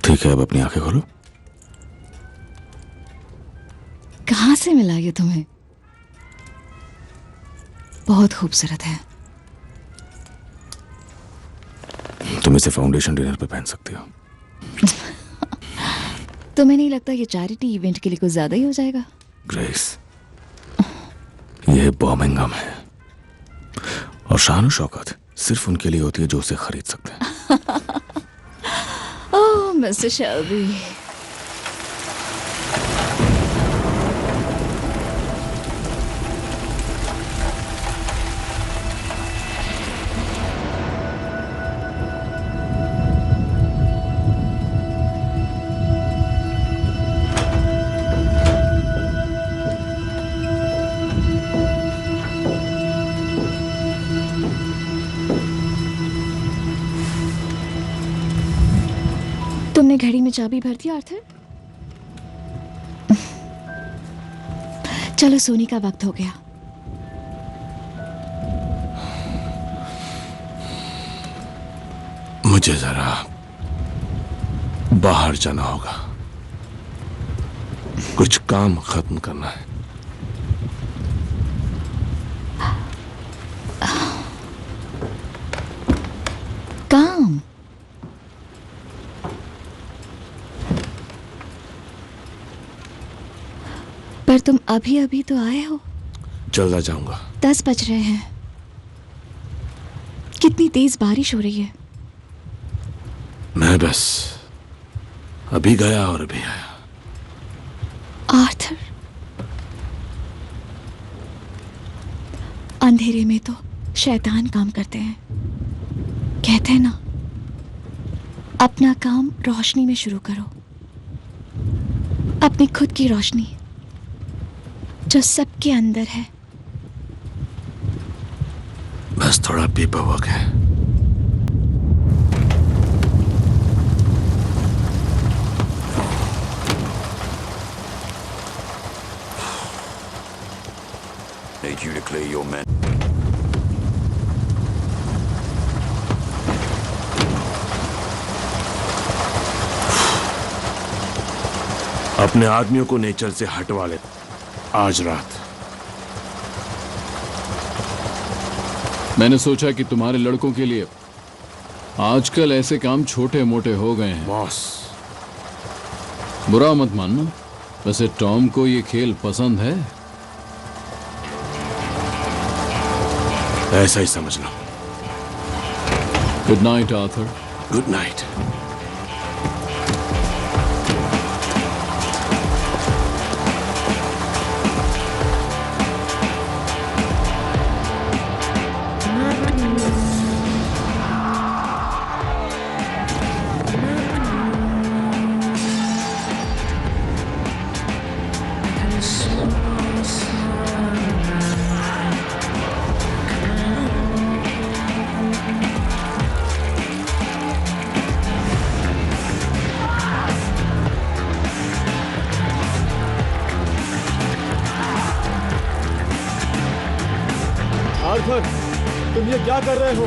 ठीक है, अब अपनी आंखें खोलो। कहां से मिला ये तुम्हें? बहुत खूबसूरत है। तुम इसे फाउंडेशन डिनर पे पहन सकती हो। तुम्हें नहीं लगता ये चैरिटी इवेंट के लिए कुछ ज्यादा ही हो जाएगा? ग्रेस, यह बर्मिंघम है और शान शौकत सिर्फ उनके लिए होती है जो उसे खरीद सकते हैं। ओह मिस्टर शेल्बी, तुमने घड़ी में चाबी भर दी आर्थर? चलो सोने का वक्त हो गया। मुझे जरा बाहर जाना होगा, कुछ काम खत्म करना है। काम? पर तुम अभी अभी तो आए हो। चला जाऊंगा। 10 बज रहे हैं। कितनी तेज बारिश हो रही है। मैं बस अभी गया और अभी आया। आर्थर, अंधेरे में तो शैतान काम करते हैं। कहते हैं ना, अपना काम रोशनी में शुरू करो, अपनी खुद की रोशनी जो सबके अंदर है। बस थोड़ा पेपर वर्क है। Need you to clear your men. अपने आदमियों को नेचर से हटवा ले आज रात। मैंने सोचा कि तुम्हारे लड़कों के लिए आजकल ऐसे काम छोटे मोटे हो गए हैं। बॉस, बुरा मत मानना, वैसे टॉम को ये खेल पसंद है। ऐसा ही समझ लो। Good night Arthur. Good night. Arthur, तुम ये क्या कर रहे हो?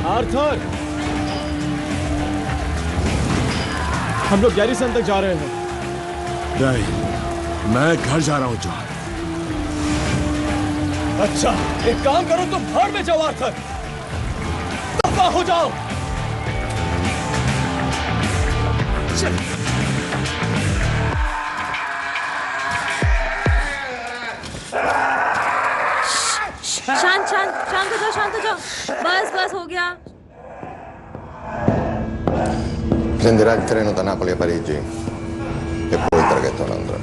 आर्थर, हम लोग गैरिसन तक जा रहे हैं। नहीं, मैं घर जा रहा हूं जॉन। अच्छा, एक काम करो, तुम भाड़ में जाओ आर्थर, दफा हो जाओ। शांत शांत शांत हो जाओ, शांत हो जाओ। बस बस हो गया। Prenderà il treno da Napoli a Parigi e poi il traghetto a Londra.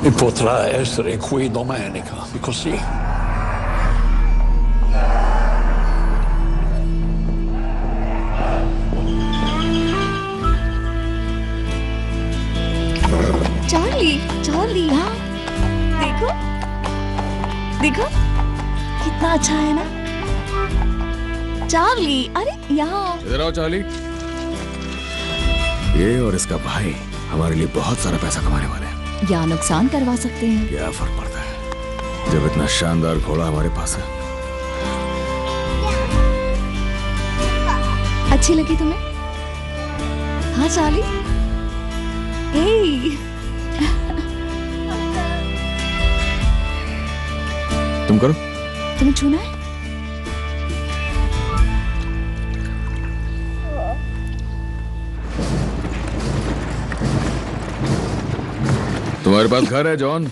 E potrà essere qui domenica, così. Charlie, हाँ देखो देखो कितना अच्छा है ना चार्ली। अरे यहाँ इधर आओ चार्ली। ये और इसका भाई हमारे लिए बहुत सारा पैसा कमाने वाले हैं। या नुकसान करवा सकते हैं। क्या फर्क पड़ता है जब इतना शानदार घोड़ा हमारे पास है। अच्छी लगी तुम्हें? हाँ चार्ली। हे तुम करो। तुम्हें छूना है? तुम्हारे पास घर है जॉन?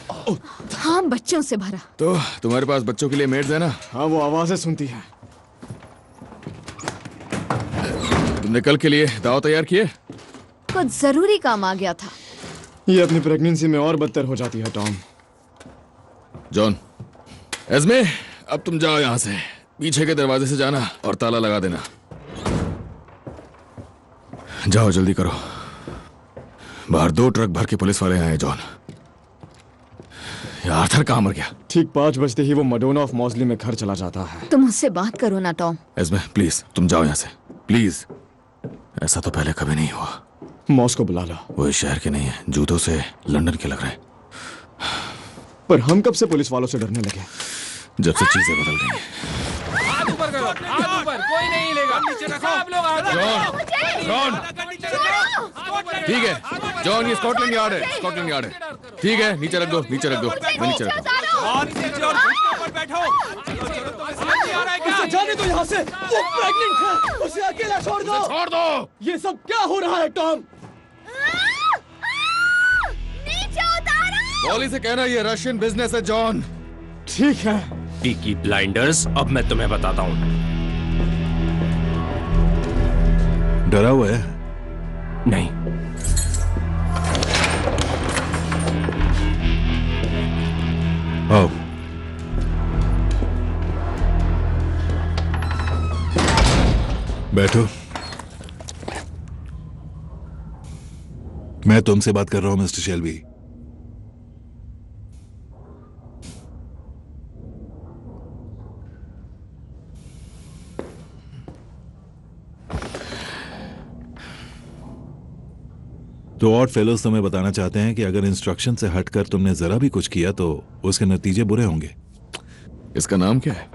हाँ, बच्चों से भरा। तो तुम्हारे पास बच्चों के लिए मेड्स है ना? हाँ, वो आवाजें सुनती है। तुमने कल के लिए दाव तैयार किए? कुछ जरूरी काम आ गया था। ये अपनी प्रेगनेंसी में और बदतर हो जाती है टॉम। जॉन, एस्मे, अब तुम जाओ यहां से। पीछे के दरवाजे से जाना और ताला लगा देना। जाओ, जल्दी करो। बाहर 2 ट्रक भर के पुलिस वाले आए हैं जॉन। आर्थर कहाँ मर गया? ठीक 5 बजते ही वो मडोना ऑफ मॉजली में घर चला जाता है। तुम उससे बात करो ना टॉम। एस्मे, प्लीज तुम जाओ यहाँ से, प्लीज। ऐसा तो पहले कभी नहीं हुआ। मॉस को बुला लो। वो इस शहर के नहीं है, जूतों से लंदन के लग रहे हैं। पर हम कब से पुलिस वालों से डरने लगे? जब से चीजें बदल गई। हाथ ऊपर करो, हाथ ऊपर, कोई नहीं लेगा। नीचे रखो, आप लोग आ जाओ। जॉन, ठीक है जॉन, ये स्कॉटलैंड यार्ड है, स्कॉटलैंड यार्ड है। ठीक है, नीचे रख दो, नीचे रख दो, मैं नीचे रख दो। बैठो। उसे जाने दो यहाँ से, वो प्रेग्नेंट है, उसे अकेला छोड़ दो। छोड़ दो। ये सब क्या हो रहा है टॉम? पॉली से कहना ये रशियन बिजनेस है जॉन। ठीक है। पीकी ब्लाइंडर्स, अब मैं तुम्हें बताता हूँ। डरा हुआ है? नहीं। आओ। बैठो। मैं तुमसे बात कर रहा हूं मिस्टर शेल्बी। तो ऑड फेलोज तुम्हें बताना चाहते हैं कि अगर इंस्ट्रक्शन से हटकर तुमने जरा भी कुछ किया तो उसके नतीजे बुरे होंगे। इसका नाम क्या है?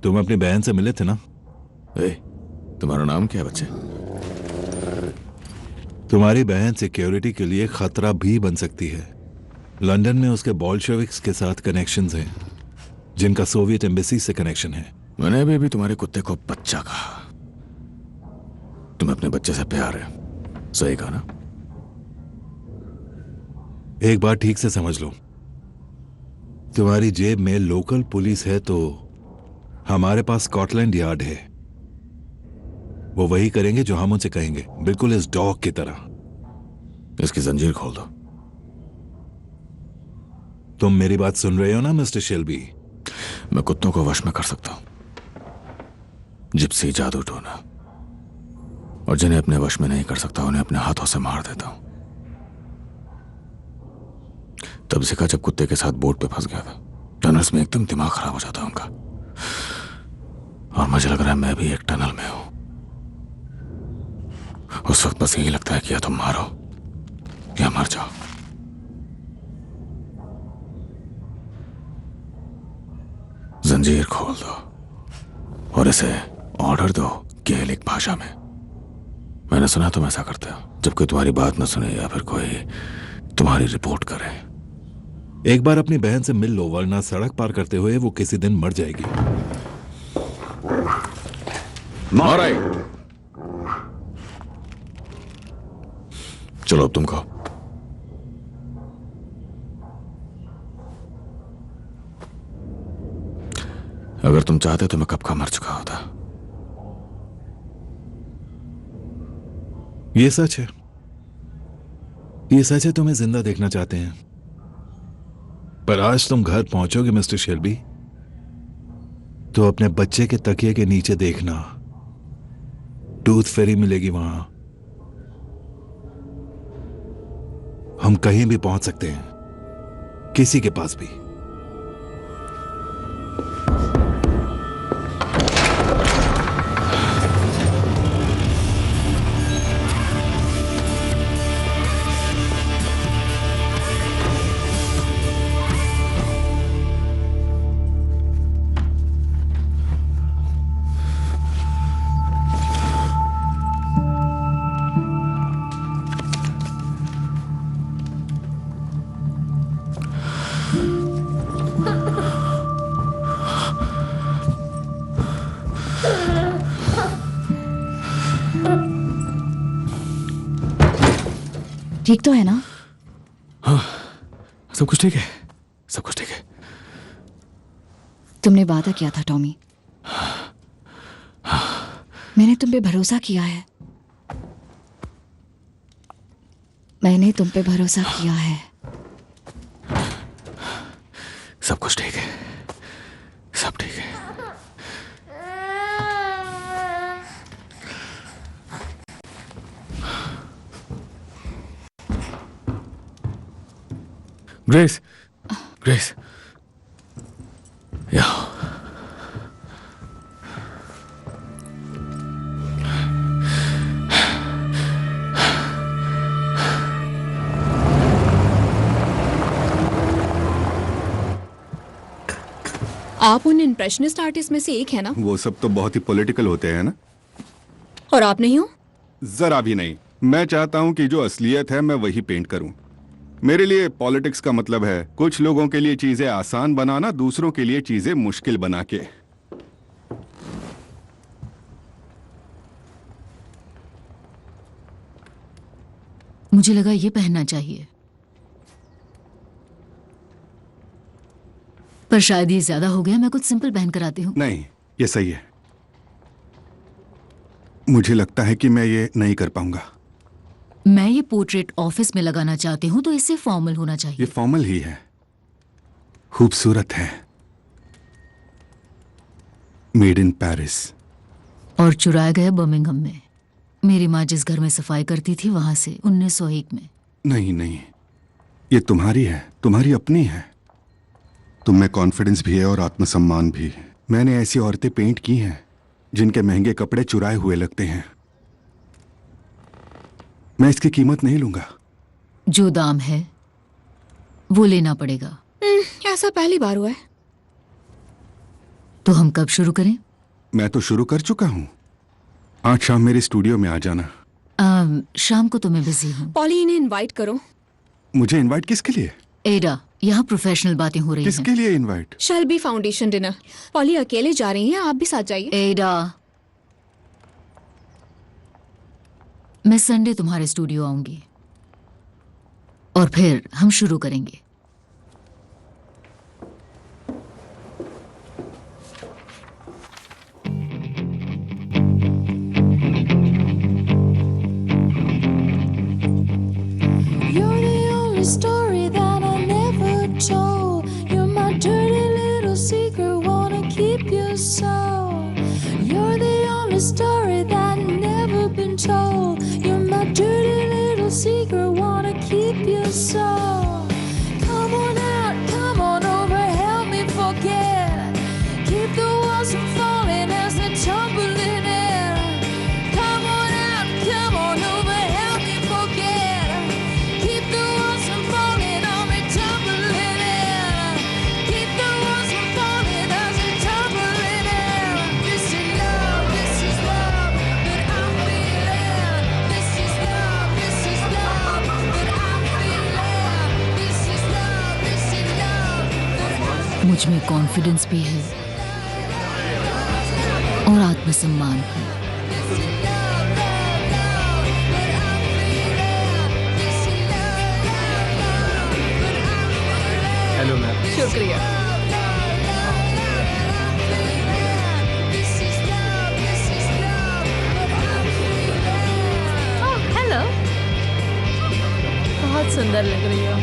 तुम अपनी बहन से मिले थे ना? तुम्हारा नाम क्या है बच्चे? तुम्हारी बहन सिक्योरिटी के लिए खतरा भी बन सकती है। लंदन में उसके बोल्शेविक्स के साथ कनेक्शंस हैं, जिनका सोवियत एम्बेसी से कनेक्शन है। मैंने अभी तुम्हारे कुत्ते को बच्चा कहा। तुम्हें अपने बच्चे से प्यार है, सही कहा ना? एक बात ठीक से समझ लो, तुम्हारी जेब में लोकल पुलिस है तो हमारे पास स्कॉटलैंड यार्ड है। वो वही करेंगे जो हम उनसे कहेंगे, बिल्कुल इस डॉग की तरह। इसकी जंजीर खोल दो। तुम मेरी बात सुन रहे हो ना मिस्टर शेल्बी? मैं कुत्तों को वश में कर सकता हूं, जिप्सी, जादू टोना, और जिन्हें अपने वश में नहीं कर सकता उन्हें अपने हाथों से मार देता हूं। तब सीखा जब कुत्ते के साथ बोट पे फंस गया था। टनल्स में एकदम दिमाग खराब हो जाता है उनका, और मुझे लग रहा है मैं भी एक टनल में हूं। उस वक्त बस यही लगता है कि या तुम मारो या मर जाओ। जंजीर खोल दो और इसे ऑर्डर दो गेलिक भाषा में। मैंने सुना तुम ऐसा करते हो जब कोई तुम्हारी बात न सुने या फिर कोई तुम्हारी रिपोर्ट करे। एक बार अपनी बहन से मिल लो, वरना सड़क पार करते हुए वो किसी दिन मर जाएगी। चलो अब तुम कहो। अगर तुम चाहते तो मैं कब का मर चुका होता। ये सच है, ये सच है, तुम्हें जिंदा देखना चाहते हैं। पर आज तुम घर पहुंचोगे मिस्टर शेल्बी तो अपने बच्चे के तकिए के नीचे देखना, टूथ फेरी मिलेगी वहां। हम कहीं भी पहुंच सकते हैं, किसी के पास भी। ठीक तो है ना? हाँ, सब कुछ ठीक है, सब कुछ ठीक है। तुमने वादा किया था टॉमी, मैंने तुम पे भरोसा किया है, मैंने तुम पे भरोसा किया है। सब कुछ ठीक है, सब ठीक है। ग्रेस, ग्रेस, या आप उन इम्प्रेशनिस्ट आर्टिस्ट में से एक है ना? वो सब तो बहुत ही पॉलिटिकल होते हैं ना। और आप नहीं हो? जरा भी नहीं। मैं चाहता हूँ कि जो असलियत है मैं वही पेंट करूँ। मेरे लिए पॉलिटिक्स का मतलब है कुछ लोगों के लिए चीजें आसान बनाना, दूसरों के लिए चीजें मुश्किल बना के। मुझे लगा ये पहनना चाहिए, पर शायद ये ज्यादा हो गया। मैं कुछ सिंपल पहन कर आती हूँ। नहीं, ये सही है। मुझे लगता है कि मैं ये नहीं कर पाऊंगा। मैं ये पोर्ट्रेट ऑफिस में लगाना चाहती हूँ, तो इससे फॉर्मल होना चाहिए। ये फॉर्मल ही है, खूबसूरत है, मेड इन पेरिस। और चुराया गया बर्मिंघम में। मेरी माँ जिस घर में सफाई करती थी वहां से 1901 में। नहीं नहीं, ये तुम्हारी है, तुम्हारी अपनी है। तुम में कॉन्फिडेंस भी है और आत्मसम्मान भी। मैंने ऐसी औरतें पेंट की हैं जिनके महंगे कपड़े चुराए हुए लगते हैं। मैं इसकी कीमत नहीं लूंगा। जो दाम है वो लेना पड़ेगा। ऐसा पहली बार हुआ है। तो हम कब शुरू करें? मैं तो शुरू कर चुका हूँ। आज शाम मेरे स्टूडियो में आ जाना। शाम को तो मैं बिजी हूँ। पॉली, इन्हें इनवाइट करो। मुझे इनवाइट किसके लिए? एडा, यहाँ प्रोफेशनल बातें हो रही हैं। किसके लिए invite? Shelby foundation dinner. Poly अकेले जा रही हैं, आप भी साथ जाइए। एडा, मैं संडे तुम्हारे स्टूडियो आऊंगी और फिर हम शुरू करेंगे। You're the only story that I never told. You're my dirty little secret, wanna keep you so. You're the only story that never been told. You're my dirty little secret, wanna keep you so. Come on out, come on over, help me forget. Keep the walls from falling as they're tumbling in. Come on out, come on over, help me forget. Keep the walls from falling on me, tumbling in. Keep the walls from falling as they're tumbling in. This is love that I'm feeling. This is love that I'm feeling. This is love that I'm मुझ में कॉन्फिडेंस भी है और आत्मसम्मान भी। Hello ma'am. शुक्रिया। हेलो, बहुत सुंदर लग रही हो।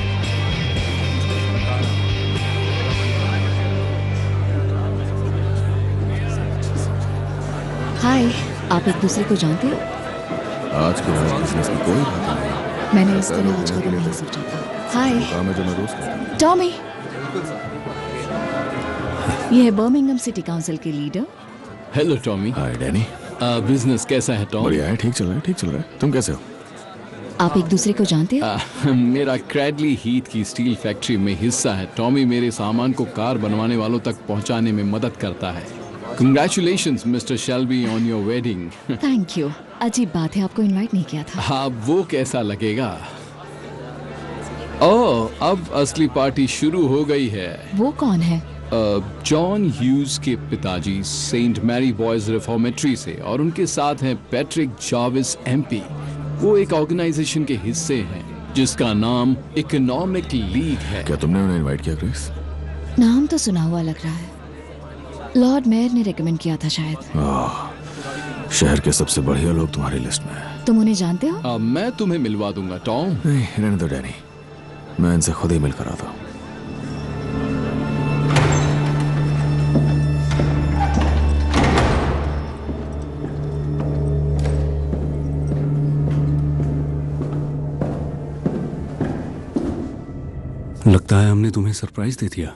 हाय, आप एक दूसरे को जानते हो? आज के बाद बिजनेस में कोई बात नहीं। मैंने इस तरह आज कभी नहीं सोचा था। हाय काम है जो मैं रोज करता हूँ। टॉमी, ये है बर्मिंघम सिटी काउंसिल के leader. Hello Tommy. Hi Danny. Business कैसा है टॉम? बढ़िया है, ठीक चल रहा है, ठीक चल रहा है। तुम कैसे हो? आप एक दूसरे को जानते हो? मेरा क्रैडली हीथ की स्टील फैक्ट्री में हिस्सा है। टॉमी मेरे सामान को कार बनवाने वालों तक पहुंचाने में मदद करता है। Congratulations, Mr. Shelby, on your wedding. Thank you. अजीब बात है, आपको इनवाइट नहीं किया था। हाँ, वो कैसा लगेगा? ओह, अब असली पार्टी शुरू हो गई है। वो कौन है? जॉन ह्यूज के पिताजी सेंट मैरी बॉयज रिफॉर्मेटरी से, और उनके साथ हैं पैट्रिक जाविस MP। वो एक ऑर्गेनाइजेशन के हिस्से हैं जिसका नाम इकोनॉमिक लीग है। क्या तुमने उन्हें इनवाइट किया ग्रेस? नाम तो सुना हुआ लग रहा है। लॉर्ड मेयर ने रेकमेंड किया था शायद। शहर के सबसे बढ़िया लोग तुम्हारी लिस्ट में हैं। तुम उन्हें जानते हो? मैं तुम्हें मिलवा दूंगा टॉम। नहीं, रहने दो डैनी, मैं इनसे खुद ही मिलकर आता हूँ। लगता है हमने तुम्हें सरप्राइज दे दिया।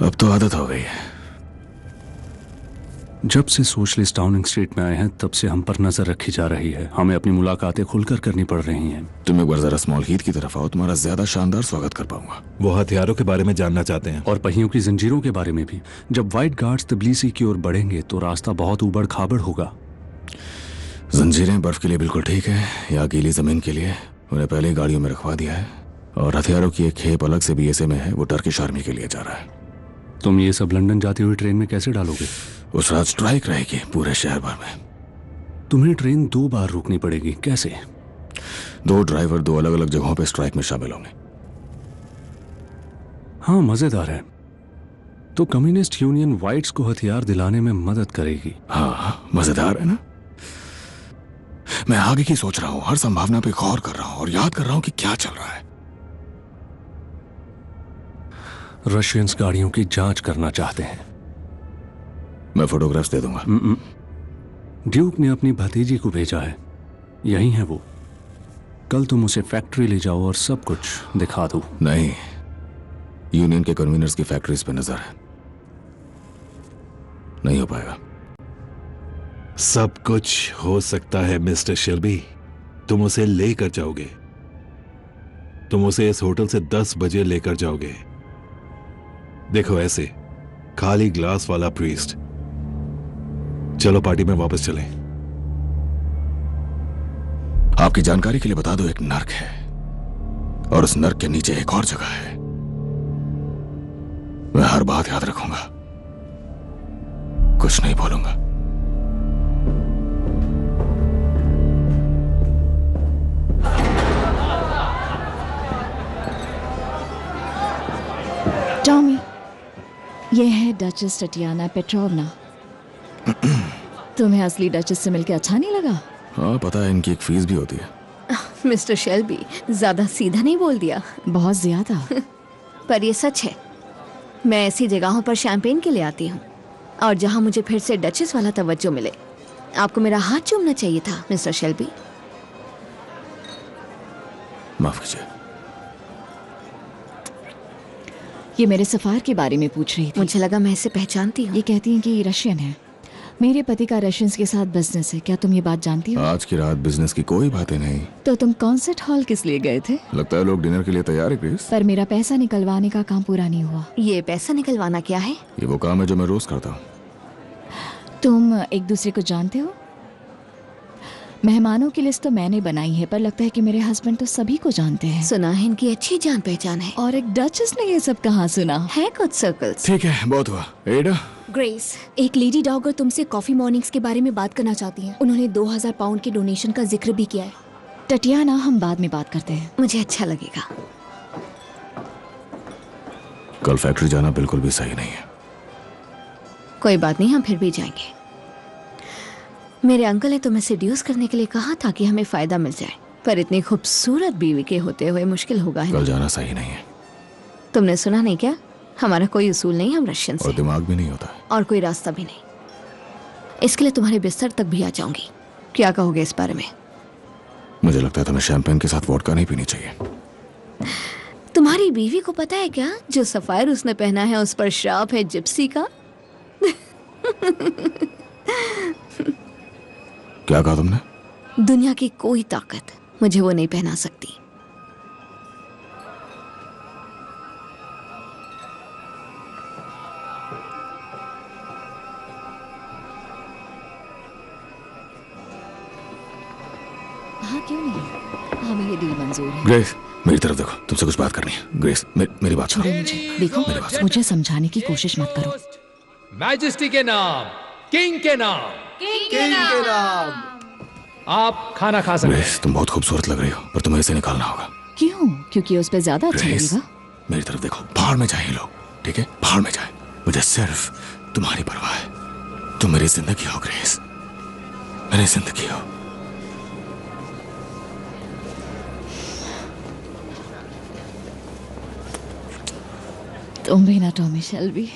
अब तो आदत हो गई है। जब से सोशलिस्ट टाउनिंग स्ट्रीट में आए हैं तब से हम पर नजर रखी जा रही है। हमें अपनी मुलाकातें खुलकर करनी पड़ रही हैं। तुम एक बार जरा स्मॉल हीथ की तरफ आओ, तुम्हारा ज्यादा शानदार स्वागत कर पाऊंगा। वो हथियारों के बारे में जानना चाहते हैं और पहियों की जंजीरों के बारे में भी। जब व्हाइट गार्ड्स तबलीसी की ओर बढ़ेंगे तो रास्ता बहुत उबड़ खाबड़ होगा। जंजीरें बर्फ के लिए बिल्कुल ठीक है, या गीली जमीन के लिए उन्हें पहले ही गाड़ियों में रखवा दिया है। और हथियारों की एक खेप अलग से बीएसए में है, वो टर्किश आर्मी के लिए जा रहा है। तुम ये सब लंदन जाती हुई ट्रेन में कैसे डालोगे? उस रात स्ट्राइक रहेगी पूरे शहर भर में। तुम्हें ट्रेन 2 बार रोकनी पड़ेगी। कैसे? 2 ड्राइवर 2 अलग अलग जगहों पे स्ट्राइक में शामिल होंगे। हाँ, मजेदार है। तो कम्युनिस्ट यूनियन व्हाइट्स को हथियार दिलाने में मदद करेगी। हाँ, मजेदार है ना? मैं आगे की सोच रहा हूं, हर संभावना पे गौर कर रहा हूं और याद कर रहा हूं कि क्या चल रहा है। रशियंस गाड़ियों की जांच करना चाहते हैं। मैं फोटोग्राफ्स दे दूंगा। ड्यूक ने अपनी भतीजी को भेजा है, यही है वो। कल तुम उसे फैक्ट्री ले जाओ और सब कुछ दिखा दो। नहीं, यूनियन के कन्वीनर्स की फैक्ट्रीज पे नजर है, नहीं हो पाएगा। सब कुछ हो सकता है मिस्टर शेल्बी। तुम उसे लेकर जाओगे, तुम उसे इस होटल से 10 बजे लेकर जाओगे। देखो, ऐसे खाली ग्लास वाला प्रीस्ट। चलो पार्टी में वापस चलें। आपकी जानकारी के लिए बता दो, एक नर्क है और उस नर्क के नीचे एक और जगह है। मैं हर बात याद रखूंगा, कुछ नहीं बोलूंगा। टॉमी, ये है डचेस टटियाना पेट्रोवना। तुम्हें असली डचेस से मिलकर अच्छा नहीं लगा? हाँ, पता है, इनकी एक फीस भी होती है। मिस्टर शेल्बी, ज्यादा सीधा नहीं बोल दिया। बहुत ज्यादा। पर ये सच है, मैं ऐसी जगहों पर शैंपेन के लिए आती हूँ और जहाँ मुझे फिर से डचेस वाला तवज्जो मिले। आपको मेरा हाथ चूमना चाहिए था मिस्टर शेल्बी। माफ कीजिए। ये मेरे सफार के बारे में पूछ रही थी। मुझे लगा मैं इसे पहचानती हूँ। ये कहती हैं कि ये रशियन है। मेरे पति का रशियंस के साथ बिजनेस है। क्या तुम ये बात जानती हो? आज की रात बिजनेस की कोई बातें नहीं। तो तुम कॉन्सर्ट हॉल किस लिए गए थे? लगता है लोग डिनर के लिए तैयार है ग्रेस। पर मेरा पैसा निकलवाने का काम पूरा नहीं हुआ। ये पैसा निकलवाना क्या है? ये वो काम है जो मैं रोज करता हूँ। तुम एक दूसरे को जानते हो? मेहमानों की लिस्ट तो मैंने बनाई है, पर लगता है कि मेरे हस्बैंड तो सभी को जानते हैं। सुना है इनकी अच्छी जान पहचान है। और एक डचेस ने ये सब कहाँ सुना है? कुछ सर्कल्स। ठीक है, बहुत हुआ। एडा, ग्रेस, एक लेडी डॉगर तुमसे कॉफी मॉर्निंग्स के बारे में बात करना चाहती हैं। उन्होंने 2000 पाउंड के डोनेशन का जिक्र भी किया है। टटियाना, हम बाद में बात करते हैं। मुझे अच्छा लगेगा। कल फैक्ट्री जाना बिल्कुल भी सही नहीं है। कोई बात नहीं, हम फिर भी जाएंगे। मेरे अंकल ने तुम्हें सेड्यूस करने के लिए कहा था कि हमें फायदा मिल जाए, पर इतनी खूबसूरत बीवी के होते हुए मुश्किल होगा। कल जाना सही नहीं है। तुमने सुना नहीं क्या? हमारा कोई उसूल नहीं, हम रशियन और दिमाग भी नहीं होता और कोई रास्ता भी नहीं। इसके लिए तुम्हारे बिस्तर तक भी आ जाऊंगी। क्या कहोगे इस बारे में? मुझे लगता है तुम्हें शैंपेन के साथ वोडका नहीं पीनी चाहिए। तुम्हारी बीवी को पता है क्या, जो सफायर उसने पहना है उस पर श्राप है जिप्सी का। क्या कहा तुमने? दुनिया की कोई ताकत मुझे वो नहीं पहना सकती। हाँ, क्यों नहीं? हमें ये डील मंजूर है। ग्रेस, मेरी तरफ देखो, तुमसे कुछ बात करनी है। ग्रेस, मेरी बात सुनो। देखो, मुझे समझाने की कोशिश मत करो। मैजेस्टी के नाम, किंग के नाम, किंग के नाम। आप खाना खा सकते हैं। तुम बहुत खूबसूरत लग रही हो, पर तुम्हें इसे निकालना होगा। क्यों? क्योंकि उस पे ज्यादा अच्छा ग्रेस, लगेगा। मेरी तरफ देखो, भाड़ में जाए लोग, ठीक है, भाड़ में जाए, मुझे सिर्फ तुम्हारी परवाह है। तुम मेरी जिंदगी हो ग्रेस, मेरी जिंदगी हो। तुम भी ना टॉमी शेल्बी।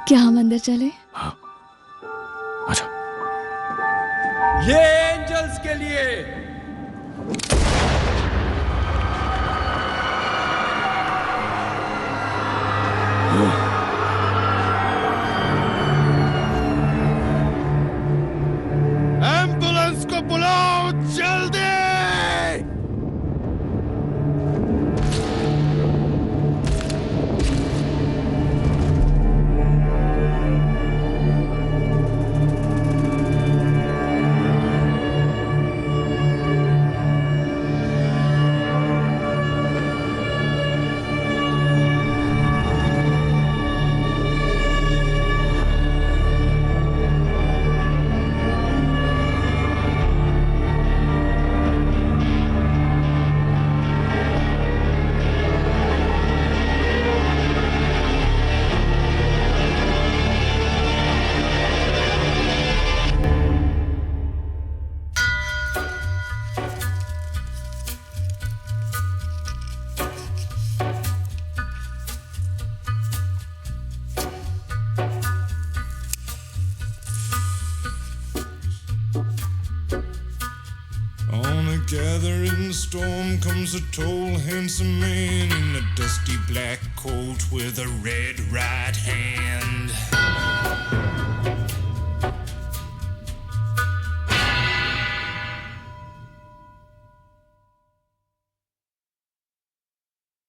क्या हम अंदर चले? ये एंजल्स के लिए। एम्बुलेंस को बुलाओ जल्दी। On a gathering storm comes a tall, handsome man in a dusty black coat with a red right hand.